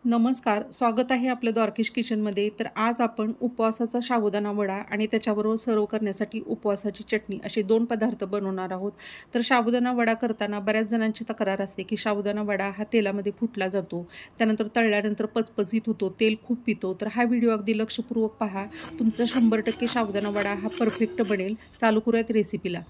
नमस्कार, स्वागत आहे आपलं द्वारकेश किचनमध्ये. तर आज आपण उपवासाचा साबुदाणा वडा आणि त्याच्याबरोबर सर्व्ह करण्यासाठी उपवासाची चटणी असे 2 पदार्थ बनवणार आहोत. तर साबुदाणा वडा करताना बऱ्याच जणांची तक्रार असते, की साबुदाणा वडा हा तेलामध्ये फुटला जातो. त्यानंतर तळल्यानंतर पचपचीत होतो, तेल खूप पितो. तर हा व्हिडिओ अगदी लक्षपूर्वक पहा. तुमचा 100% साबुदाणा वडा हा परफेक्ट बनेल. चालू करूयात रेसिपीला.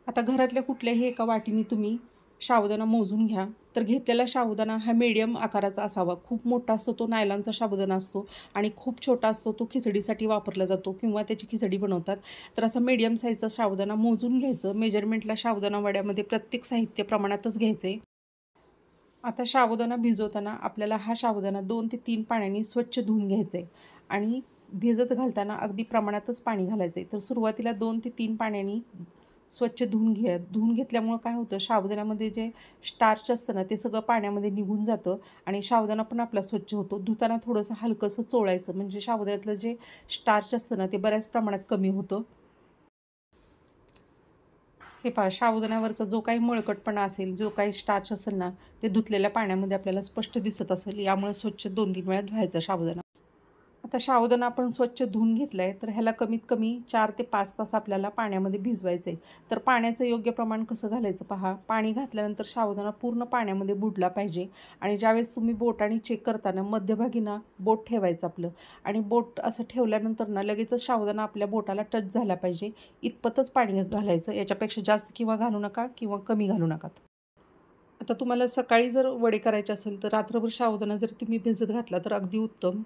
आता घरातल्या कुठल्याही एका वाटीने तुम्ही साबुदाणा मोजून घ्या. तर घेतलेला साबुदाणा हा मीडियम आकाराचा असावा. खूप मोठा असतो तो नायलॉनचा साबुदाणा असतो आणि खूप छोटा असतो तो खिचडीसाठी वापरला जातो किंवा त्याची खिचडी बनवतात. तर असा मीडियम साईजचा साबुदाणा मोजून घ्यायचं. मेजरमेंटला साबुदाणा वड्यामध्ये प्रत्येक साहित्य प्रमाणातच घ्यायचे. आता साबुदाणा भिजवताना आपल्याला हा साबुदाणा 2 ते 3 पाण्याने स्वच्छ धुवून घ्यायचा आहे आणि भिजत घालताना अगदी प्रमाणातच पाणी घालायचं आहे. तर सुरुवातीला 2 ते 3 पाण्याने स्वच्छ धुवून घ्या. धुवून घेतल्यामुळं काय होतं, साबुदाण्यामध्ये जे स्टार्च असतं ना, ते सगळं पाण्यामध्ये निघून जातं आणि साबुदाणा पण आपला स्वच्छ होतो. धुताना थोडंसं हलकंसं चोळायचं, म्हणजे साबुदाण्यातलं जे स्टार्च असतं ना, ते बऱ्याच प्रमाणात कमी होतं. हे पहा, साबुदाण्यावरचा जो काही मळकटपणा असेल, जो काही स्टार्च असेल ना, ते धुतलेल्या पाण्यामध्ये आपल्याला स्पष्ट दिसत असेल. यामुळे स्वच्छ 2-3 वेळा धुवायचा साबुदाणा. आता साबुदाणा आपण स्वच्छ धुवून घेतला आहे, तर ह्याला कमीत कमी 4 ते 5 तास आपल्याला पाण्यामध्ये भिजवायचं आहे. तर पाण्याचं योग्य प्रमाण कसं घालायचं पहा. पाणी घातल्यानंतर साबुदाणा पूर्ण पाण्यामध्ये बुडला पाहिजे आणि ज्यावेळेस तुम्ही बोटाने चेक करताना मध्यभागी ना बोट ठेवायचं आपलं आणि बोट असं ठेवल्यानंतर ना लगेचच साबुदाणा आपल्या बोटाला टच झाला पाहिजे, इतपतच पाणी घालायचं. याच्यापेक्षा जास्त किंवा घालू नका किंवा कमी घालू नका. आता तुम्हाला सकाळी जर वडे करायचे असेल, तर रात्रभर साबुदाणा जर तुम्ही भिजत घातला तर अगदी उत्तम.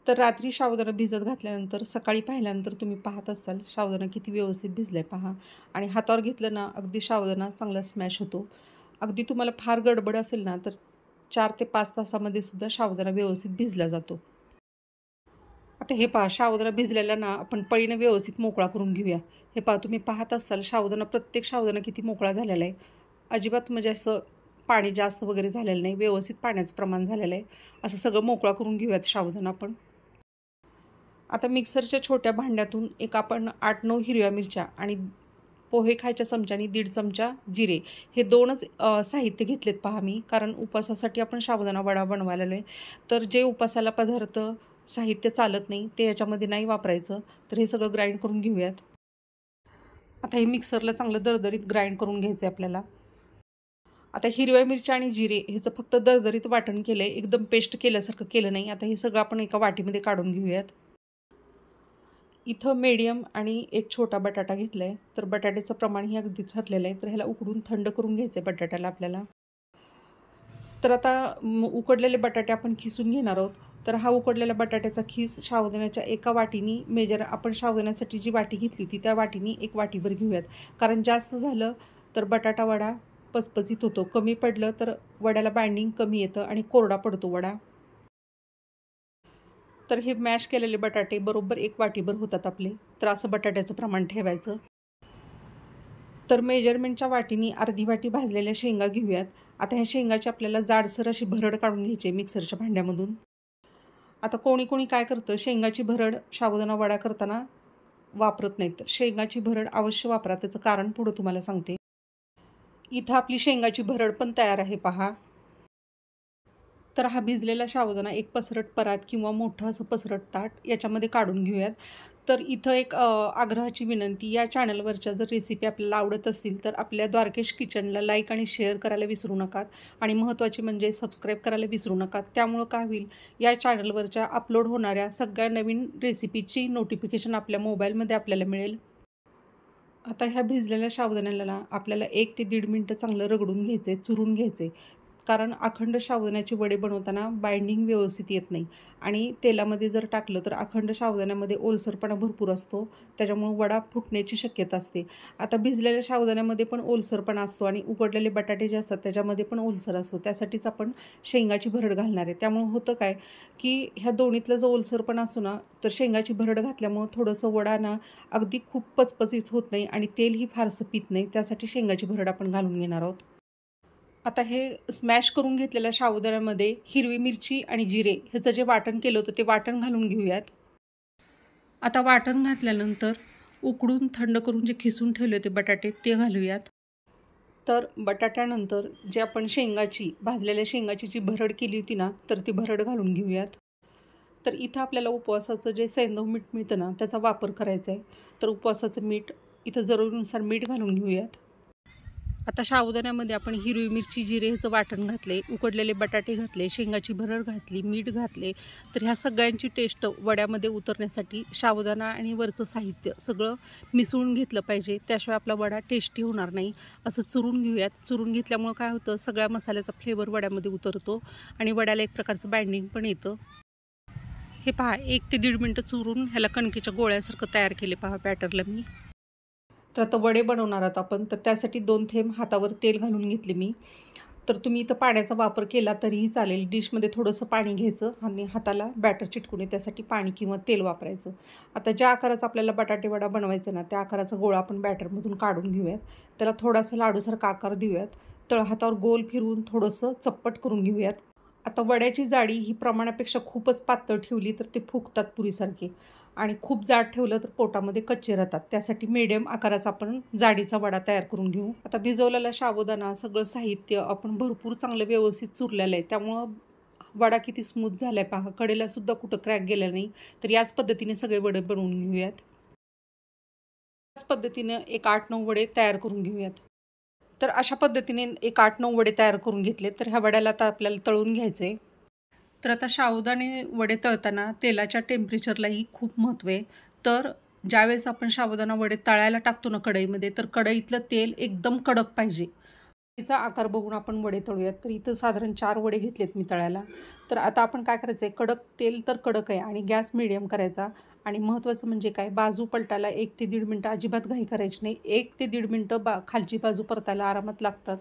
तर रात्री साबुदाणा भिजत घातल्यानंतर सकाळी पाहिल्यानंतर तुम्ही पाहत असाल साबुदाणा किती व्यवस्थित भिजला आहे पहा. आणि हातावर घेतलं ना अगदी साबुदाणा चांगला स्मॅश होतो. अगदी तुम्हाला फार गडबड असेल ना तर 4 ते 5 तासामध्ये सुद्धा साबुदाणा व्यवस्थित भिजला जातो. आता हे पहा, साबुदाणा भिजलेला ना आपण पळीनं व्यवस्थित मोकळा करून घेऊया. हे पहा, तुम्ही पाहत असाल साबुदाणा, प्रत्येक साबुदाणा किती मोकळा झालेला आहे. अजिबात म्हणजे असं पाणी जास्त वगैरे झालेलं नाही, व्यवस्थित पाण्याचं प्रमाण झालेलं आहे. असं सगळं मोकळा करून घेऊयात साबुदाणा आपण. आता मिक्सरच्या छोट्या भांड्यातून एक आपण 8-9 हिरव्या मिरच्या आणि पोहे खायच्या चमच्यानी 1.5 चमचा जिरे, हे 2च साहित्य घेतलेत पहा मी. कारण उपवासासाठी आपण साबुदाणा वडा बनवायला आहे. तर जे उपवासाला पदार्थ साहित्य चालत नाही ते याच्यामध्ये नाही वापरायचं. तर हे सगळं ग्राइंड करून घेऊयात. आता हे मिक्सरला चांगलं दरदरीत ग्राइंड करून घ्यायचं आहे आपल्याला. आता हिरव्या मिरच्या आणि जिरे ह्याचं फक्त दरदरीत वाटण केलं आहे, एकदम पेस्ट केल्यासारखं केलं नाही. आता हे सगळं आपण एका वाटीमध्ये काढून घेऊयात. इथं मीडियम आणि एक छोटा बटाटा घेतला आहे. तर बटाट्याचं प्रमाणही अगदी ठरलेलं आहे. तर ह्याला उकडून थंड करून घ्यायचं आहे बटाट्याला आपल्याला. तर आता उकडलेले बटाटे आपण खिसून घेणार आहोत. तर हा उकडलेला बटाट्याचा खीस साबुदाण्याच्या एका वाटीनी आपण साबुदाण्यासाठी जी वाटी घेतली होती त्या वाटीनी 1 वाटीभर घेऊयात. कारण जास्त झालं तर बटाटा वडा पचपचीत होतो. कमी पडलं तर वड्याला बाइंडिंग कमी येतं आणि कोरडा पडतो वडा. तर हे मॅश केलेले बटाटे बरोबर 1 वाटीभर होतात आपले. तर असं बटाट्याचं प्रमाण ठेवायचं. तर मेजरमेंटच्या वाटीनी अर्धी वाटी भाजलेल्या शेंगा घेऊयात. आता ह्या शेंगाची आपल्याला जाडसर अशी भरड काढून घ्यायची आहे मिक्सरच्या भांड्यामधून. आता कोणी कोणी काय करतं, शेंगाची भरड साबुदाणा वडा करताना वापरत नाहीत. तर शेंगाची भरड अवश्य वापरा. त्याचं कारण पुढं तुम्हाला सांगते. इथं आपली शेंगाची भरड पण तयार आहे पहा. तर हा भिजलेला साबुदाणा एक पसरट परात किंवा मोठं असं पसरट ताट याच्यामध्ये काढून घेऊयात. तर इथं एक आग्रहाची विनंती, या चॅनलवरच्या जर रेसिपी आपल्याला आवडत असतील तर आपल्या द्वारकेश किचनला लाईक आणि शेअर करायला विसरू नका आणि महत्त्वाचे म्हणजे सबस्क्राईब करायला विसरू नका. त्यामुळं काय होईल, या चॅनलवरच्या अपलोड होणाऱ्या सगळ्या नवीन रेसिपीची नोटिफिकेशन आपल्या मोबाईलमध्ये आपल्याला मिळेल. आता ह्या भिजलेल्या साबुदाण्याला आपल्याला 1 ते 1.5 मिनटं चांगलं रगडून घ्यायचं आहे, चुरून घ्यायचं आहे. कारण अखंड साबुदाण्याचे वडे बनवताना बाइंडिंग व्यवस्थित येत नाही आणि तेलामध्ये जर टाकलं तर अखंड साबुदाण्यामध्ये ओलसरपणा भरपूर असतो. त्याच्यामुळं वडा फुटण्याची शक्यता असते. आता भिजलेल्या साबुदाण्यामध्ये पण ओलसरपणा असतो आणि उकडलेले बटाटे जे असतात त्याच्यामध्ये पण ओलसर असतो. त्यासाठीच आपण शेंगाची भरड घालणार आहे. त्यामुळं होतं काय, की ह्या दोन्हीतला जो ओलसरपणा असतो ना, तर शेंगाची भरड घातल्यामुळं थोडंसं वडा ना अगदी खूप पचपचीत होत नाही आणि तेलही फारसं पित नाही. त्यासाठी शेंगाची भरड आपण घालून घेणार आहोत. आता हे स्मॅश करून घेतलेल्या साबुदाण्यामध्ये हिरवी मिरची आणि जिरे ह्याचं जे वाटण केलं होतं ते वाटण घालून घेऊयात. आता वाटण घातल्यानंतर उकडून थंड करून जे खिसून ठेवले होते बटाटे ते घालूयात. तर बटाट्यानंतर जे आपण भाजलेल्या शेंगाची जी भरड केली होती ना, तर ती भरड घालून घेऊयात. तर इथं आपल्याला उपवासाचं जे सैंधव मीठ मिळतं ना, त्याचा वापर करायचा आहे. तर उपवासाचं मीठ इथं जरुरीनुसार मीठ घालून घेऊयात. आता साबुदाण्यामध्ये आपण हिरवी मिरची, जिरे ह्याचं वाटण घातले, उकडलेले बटाटे घातले, शेंगाची भरड घातली, मीठ घातले. तर ह्या सगळ्यांची टेस्ट वड्यामध्ये उतरण्यासाठी साबुदाणा आणि वरचं साहित्य सगळं मिसळून घेतलं पाहिजे. त्याशिवाय आपला वडा टेस्टी होणार नाही. असं चुरून घेऊयात. चुरून घेतल्यामुळं काय होतं, सगळ्या मसाल्याचा फ्लेवर वड्यामध्ये उतरतो आणि वड्याला एक प्रकारचं बाइंडिंग पण येतं. हे पहा, 1 ते 1.5 मिनटं चुरून ह्याला कणकेच्या गोळ्यासारखं तयार केले पहा बॅटरला मी. तर आता वडे बनवणार आहोत आपण, तर त्यासाठी 2 थेंब हातावर तेल घालून घेतले मी. तर तुम्ही इथं पाण्याचा वापर केला तरीही चालेल. डिशमध्ये थोडंसं पाणी घ्यायचं आणि हाताला बॅटर चिटकून नये त्यासाठी पाणी किंवा तेल वापरायचं. आता ज्या आकाराचा आपल्याला बटाटे वडा बनवायचा ना, त्या आकाराचा गोळा आपण बॅटरमधून काढून घेऊयात. त्याला थोडासा लाडूसारखा आकार देऊयात. तळहातावर गोल फिरवून थोडंसं चप्पट करून घेऊयात. आता वड्याची जाडी ही प्रमाणापेक्षा खूपच पातळ ठेवली तर ते फुगतात पुरीसारखे आणि खूप जाड ठेवलं तर पोटामध्ये कच्चे राहतात. त्यासाठी मीडियम आकाराचा आपण जाडीचा वडा तयार करून घेऊ. आता भिजवलेला साबुदाणा, सगळं साहित्य आपण भरपूर चांगलं व्यवस्थित चुरलेलं आहे. त्यामुळं वडा किती स्मूथ झाला आहे पहा. कडेला सुद्धा कुठं क्रॅक गेला नाही. तर याच पद्धतीने सगळे वडे बनवून घेऊयात. याच पद्धतीनं एक 8-9 वडे तयार करून घेऊयात. तर अशा पद्धतीने एक 8-9 वडे तयार करून घेतले. तर ह्या वड्याला आता आपल्याला तळून घ्यायचे. तर आता साबुदाणे वडे तळताना तेलाच्या टेम्परेचरलाही खूप महत्त्व आहे. तर ज्यावेळेस आपण साबुदाणा वडे तळायला टाकतो ना कढईमध्ये, तर कढईतलं तेल एकदम कडक पाहिजे. तिचा आकार बघून आपण वडे तळूयात. तर इथं साधारण 4 वडे घेतलेत मी तळायला. तर आता आपण काय करायचं आहे, तेल तर कडक आहे आणि गॅस मिडियम करायचा. आणि महत्त्वाचं म्हणजे काय, बाजू पलटायला 1 ते 1.5 मिनटं अजिबात घाई करायची नाही. 1 ते 1.5 मिनटं खालची बाजू परतायला आरामात लागतात.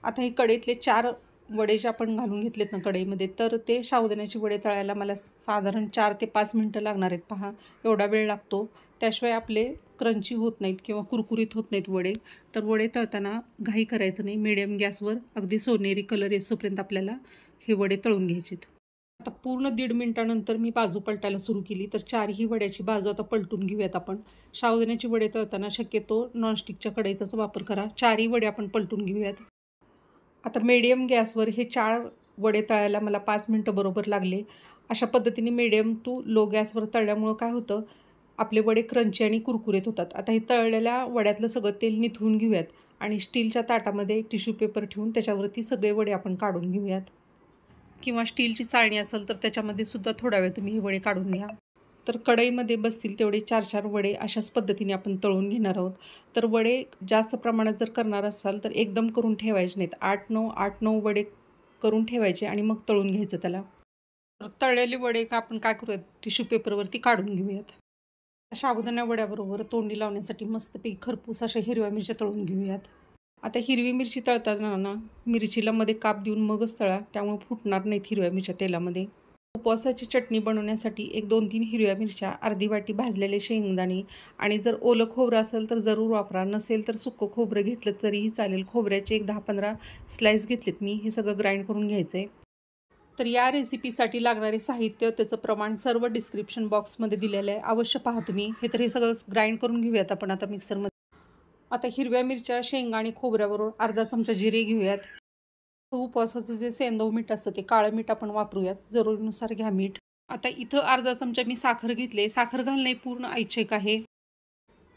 आता हे कढईतले 4 वडे जे आपण घालून घेतलेत ना कढईमध्ये, तर ते साबुदाण्याचे वडे तळायला मला साधारण 4 ते 5 मिनटं लागणार आहेत पहा. एवढा वेळ लागतो. त्याशिवाय आपले क्रंची होत नाहीत किंवा कुरकुरीत होत नाहीत वडे. तर वडे तळताना घाई करायचं नाही. मिडियम गॅसवर अगदी सोनेरी कलर येईपर्यंत आपल्याला हे वडे तळून घ्यायचेत. आता पूर्ण 1.5 मिनटानंतर मी बाजू पलटायला सुरू केली. तर 4ही वड्याची बाजू आता पलटून घेऊयात आपण. साबुदाण्याची वडे तळताना शक्यतो नॉनस्टिकच्या कढईचाच वापर करा. 4ही वडे आपण पलटून घेऊयात. आता मीडियम गॅसवर हे 4 वडे तळायला मला 5 मिनटं बरोबर लागले. अशा पद्धतीने मीडियम टू लो गॅसवर तळल्यामुळं काय होतं, आपले वडे क्रंची आणि कुरकुरीत होतात. आता हे तळलेल्या वड्यातलं सगळं तेल निथळून घेऊयात आणि स्टीलच्या ताटामध्ये टिश्यू पेपर ठेवून त्याच्यावरती सगळे वडे आपण काढून घेऊयात. किंवा स्टीलची चाळणी असेल तर त्याच्यामध्ये सुद्धा थोडा वेळ तुम्ही हे वडे काढून घ्या. तर कढईमध्ये बसतील तेवढे 4-4 वडे अशाच पद्धतीने आपण तळून घेणार आहोत. तर वडे जास्त प्रमाणात जर करणार असाल तर एकदम करून ठेवायचे नाहीत. 8-9 वडे करून ठेवायचे आणि मग तळून घ्यायचं त्याला. तर तळलेले वडे आपण काय करूयात, टिश्यू पेपरवरती काढून घेऊयात. साबुदाणा वड्याबरोबर तोंडी लावण्यासाठी मस्तपैकी खरपूस अशा हिरव्या मिरच्या तळून घेऊयात. आता हिरवी मिरची तळताना ना, मिरचीला मध्ये काप देऊन मगच तळा, त्यामुळे फुटणार नाहीत हिरव्या मिरच्या तेलामध्ये. उपवासाची चटणी बनवण्यासाठी 1-2-3 हिरव्या मिरच्या, अर्धी वाटी भाजलेले शेंगदाणे आणि जर ओलं खोबरं असेल तर जरूर वापरा. नसेल तर सुकं खोबरं घेतलं तरीही चालेल. खोबऱ्याचे एक 10-15 स्लाईस घेतलेत मी. हे सगळं ग्राइंड करून घ्यायचं आहे. तर या रेसिपीसाठी लागणारे साहित्य, त्याचं प्रमाण सर्व डिस्क्रिप्शन बॉक्समध्ये दिलेलं आहे. अवश्य पहा तुम्ही. हे सगळं ग्राइंड करून घेऊयात आपण आता मिक्सरमध्ये. आता हिरव्या मिरच्या, शेंगा आणि खोबऱ्याबरोबर अर्धा चमचा जिरे घेऊयात. उपवासाचं जे सेंधव मीठ असतं ते काळं मीठ आपण वापरूयात. जरुरीनुसार घ्या मीठ. आता इथं अर्धा चमचा मी साखर घेतले. साखर घालणे पूर्ण ऐच्छिक आहे.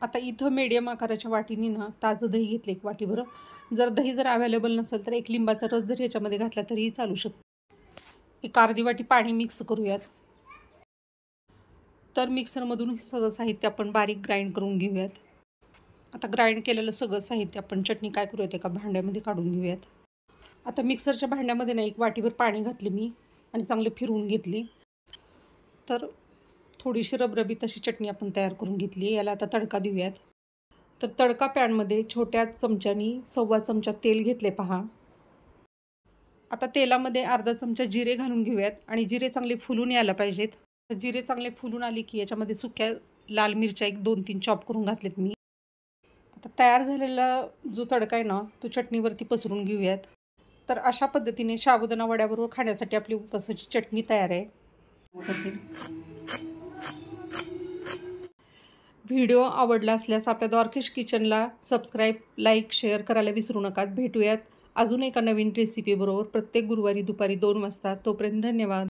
आता इथं मीडियम आकाराच्या वाटीने ना ताजं दही घेतले 1 वाटीभर. जर दही अवेलेबल नसेल तर 1 लिंबाचा रस जर ह्याच्यामध्ये घातला तरीही चालू शकतो. 1 अर्धी वाटी पाणी मिक्स करूयात. तर मिक्सरमधून हे सगळं साहित्य आपण बारीक ग्राइंड करून घेऊयात. आता ग्राइंड केलेलं सगळं साहित्य आपण चटणी काय करूयात, एका भांड्यामध्ये काढून घेऊयात. आता मिक्सरच्या भांड्यामध्ये ना 1 वाटीभर पाणी घातले मी आणि चांगले फिरवून घेतले. तर थोडीशी रबरबीत अशी चटणी आपण तयार करून घेतली. याला आता तडका देऊयात. तर तडका पॅनमध्ये छोट्या चमच्यानी 1/4 चमचा तेल घेतले पहा. आता तेलामध्ये अर्धा चमचा जिरे घालून घेऊयात आणि जिरे चांगले फुलून यायला पाहिजेत. जिरे चांगले फुलून आले की याच्यामध्ये सुक्या लाल मिरच्या 1-2-3 चॉप करून घातलेत मी. आता तयार झालेला जो तडका आहे ना, तो चटणीवरती पसरून घेऊयात. तर अशा पद्धतीने साबुदाणा वड्याबरोबर खाण्यासाठी आपली उपवासाची चटणी तयार आहे. व्हिडिओ आवडला असल्यास आपल्या द्वारकेश किचनला सबस्क्राईब, लाईक, शेअर करायला विसरू नका. भेटूयात अजून एका नवीन रेसिपीबरोबर प्रत्येक गुरुवारी दुपारी 2 वाजता. तोपर्यंत धन्यवाद.